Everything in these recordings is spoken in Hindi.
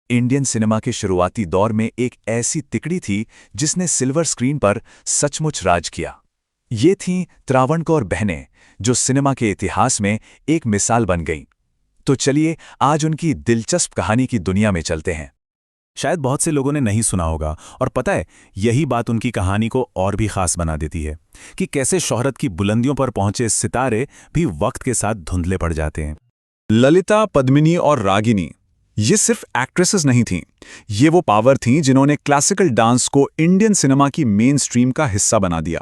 इंडियन सिनेमा के शुरुआती दौर में एक ऐसी तिकड़ी थी जिसने सिल्वर स्क्रीन पर सचमुच राज किया। ये थीं त्रावणकोर बहनें, जो सिनेमा के इतिहास में एक मिसाल बन गईं। तो चलिए आज उनकी दिलचस्प कहानी की दुनिया में चलते हैं। शायद बहुत से लोगों ने नहीं सुना होगा, और पता है, यही बात उनकी कहानी को और भी खास बना देती है कि कैसे शोहरत की बुलंदियों पर पहुंचे सितारे भी वक्त के साथ धुंधले पड़ जाते हैं। ललिता, पद्मिनी और रागिनी ये सिर्फ एक्ट्रेसेस नहीं थीं, ये वो पावर थीं जिन्होंने क्लासिकल डांस को इंडियन सिनेमा की मेन स्ट्रीम का हिस्सा बना दिया।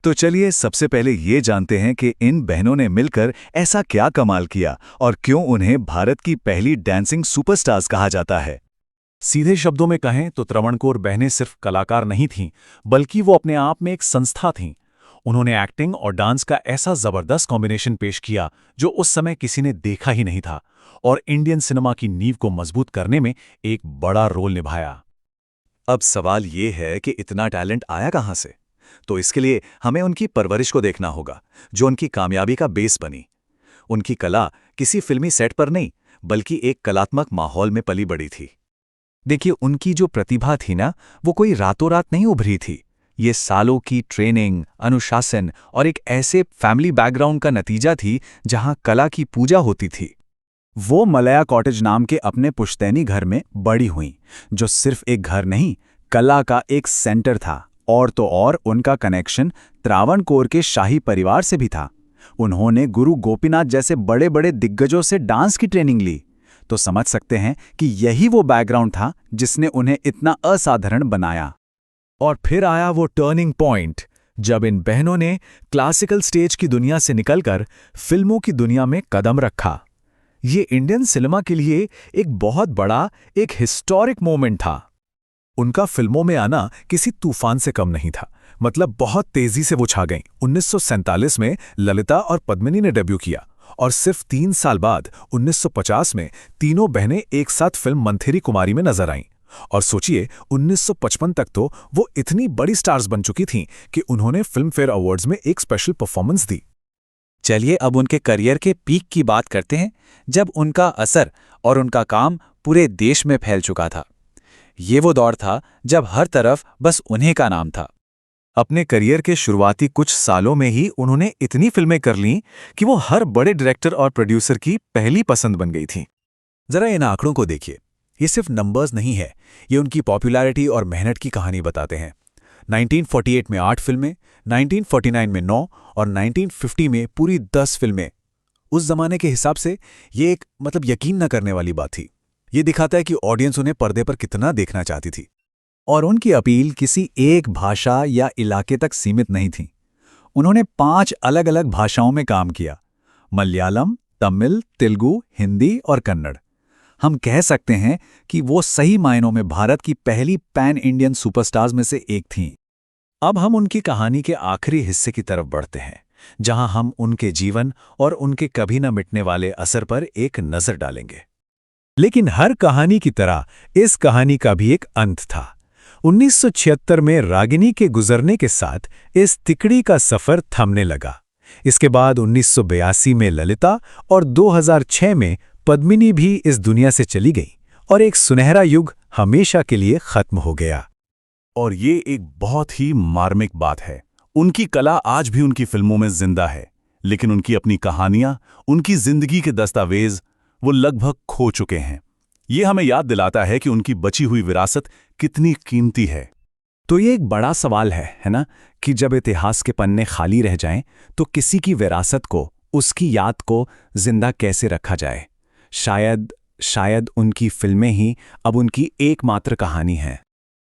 तो चलिए सबसे पहले ये जानते हैं कि इन बहनों ने मिलकर ऐसा क्या कमाल किया और क्यों उन्हें भारत की पहली डांसिंग सुपरस्टार्स कहा जाता है। सीधे शब्दों में कहें तो त्रावणकोर बहनें सिर्फ कलाकार नहीं थीं, बल्कि वो अपने आप में एक संस्था थीं। उन्होंने एक्टिंग और डांस का ऐसा जबरदस्त कॉम्बिनेशन पेश किया जो उस समय किसी ने देखा ही नहीं था, और इंडियन सिनेमा की नींव को मजबूत करने में एक बड़ा रोल निभाया। अब सवाल ये है कि इतना टैलेंट आया कहाँ से? तो इसके लिए हमें उनकी परवरिश को देखना होगा, जो उनकी कामयाबी का बेस बनी। उनकी कला किसी फिल्मी सेट पर नहीं, बल्कि एक कलात्मक माहौल में पली बड़ी थी। देखिए, उनकी जो प्रतिभा थी ना, वो कोई रातों रात नहीं उभरी थी। ये सालों की ट्रेनिंग, अनुशासन और एक ऐसे फैमिली बैकग्राउंड का नतीजा थी जहां कला की पूजा होती थी। वो मलया कॉटेज नाम के अपने पुश्तैनी घर में बड़ी हुईं, जो सिर्फ एक घर नहीं, कला का एक सेंटर था। और तो और उनका कनेक्शन त्रावणकोर के शाही परिवार से भी था। उन्होंने गुरु गोपीनाथ जैसे बड़े बड़े दिग्गजों से डांस की ट्रेनिंग ली। तो समझ सकते हैं कि यही वो बैकग्राउंड था जिसने उन्हें इतना असाधारण बनाया। और फिर आया वो टर्निंग पॉइंट, जब इन बहनों ने क्लासिकल स्टेज की दुनिया से निकलकर फिल्मों की दुनिया में कदम रखा। ये इंडियन सिनेमा के लिए एक बहुत बड़ा, एक हिस्टोरिक मोमेंट था। उनका फिल्मों में आना किसी तूफान से कम नहीं था, मतलब बहुत तेजी से वो छा गईं। 1947 में ललिता और पद्मिनी ने डेब्यू किया, और सिर्फ 3 साल बाद 1950 में तीनों बहनें एक साथ फिल्म मंथेरी कुमारी में नजर आईं। और सोचिए, 1955 तक तो वो इतनी बड़ी स्टार्स बन चुकी थीं कि उन्होंने फिल्म फेयर अवार्ड्स में एक स्पेशल परफॉर्मेंस दी। चलिए अब उनके करियर के पीक की बात करते हैं, जब उनका असर और उनका काम पूरे देश में फैल चुका था। ये वो दौर था जब हर तरफ बस उन्हीं का नाम था। अपने करियर के शुरुआती कुछ सालों में ही उन्होंने इतनी फिल्में कर लीं कि वो हर बड़े डायरेक्टर और प्रोड्यूसर की पहली पसंद बन गई थीं। जरा इन आंकड़ों को देखिए, ये सिर्फ नंबर्स नहीं है, ये उनकी पॉपुलैरिटी और मेहनत की कहानी बताते हैं। 1948 में 8 फिल्में, 1949 में 9 और 1950 में पूरी 10 फिल्में। उस जमाने के हिसाब से ये एक यकीन न करने वाली बात थी। ये दिखाता है कि ऑडियंस उन्हें पर्दे पर कितना देखना चाहती थी। और उनकी अपील किसी एक भाषा या इलाके तक सीमित नहीं थी। उन्होंने 5 अलग अलग भाषाओं में काम किया: मलयालम, तमिल, तेलुगु, हिंदी और कन्नड़। हम कह सकते हैं कि वो सही मायनों में भारत की पहली पैन इंडियन सुपरस्टार्स में से एक थीं। अब हम उनकी कहानी के आखिरी हिस्से की तरफ बढ़ते हैं, जहां हम उनके जीवन और उनके कभी न मिटने वाले असर पर एक नजर डालेंगे। लेकिन हर कहानी की तरह इस कहानी का भी एक अंत था। 1976 में रागिनी के गुजरने के साथ इस तिकड़ी का सफर थमने लगा। इसके बाद 1982 में ललिता और 2006 में पद्मिनी भी इस दुनिया से चली गई, और एक सुनहरा युग हमेशा के लिए खत्म हो गया। और ये एक बहुत ही मार्मिक बात है। उनकी कला आज भी उनकी फिल्मों में जिंदा है, लेकिन उनकी अपनी कहानियां, उनकी जिंदगी के दस्तावेज वो लगभग खो चुके हैं। ये हमें याद दिलाता है कि उनकी बची हुई विरासत कितनी कीमती है। तो ये एक बड़ा सवाल है ना, कि जब इतिहास के पन्ने खाली रह जाएं, तो किसी की विरासत को, उसकी याद को जिंदा कैसे रखा जाए? शायद उनकी फिल्में ही अब उनकी एकमात्र कहानी हैं।